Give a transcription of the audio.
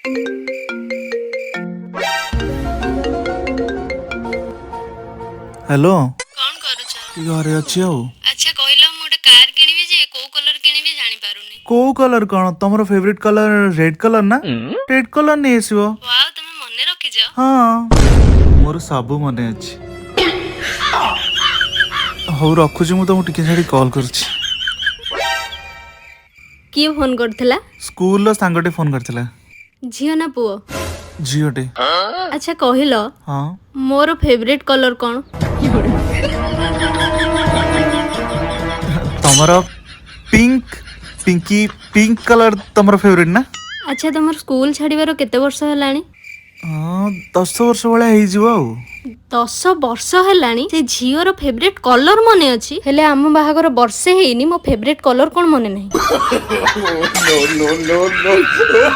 Hello कौन करूछ? घरे अच्छी आउ अच्छा कहलो मु गोटे कार किनिबी जे को कलर किनिबी जानि पारुनी। को कलर कौन तुम फेवरेट कलर रेड कलर ना रेड कलर नहीं आसो। वाओ तुमे मने रखिज। हाँ मोर सब मन अच्छी। हौ रखुची मु तुमको टिके छाड़ी कॉल करुची। किए फोन करथिला? स्कूल सांगटे फोन करथिला। झियो ना पुओ? झीटे। अच्छा कहलो हाँ मोर फेवरेट कलर कौन? तमर पिंक पिंकी पिंक कलर तमर फेवरेट ना? अच्छा तुमर स्कूल छाड़ीबार केते वर्ष हेलानी? हाँ 10 वर्ष भाया हो। 10 वर्ष हेलानी से झियोर फेवरेट कलर मने अछि हेले आम बाहागर वर्षे हेइनी मो फेवरेट कलर कोन मने नाही।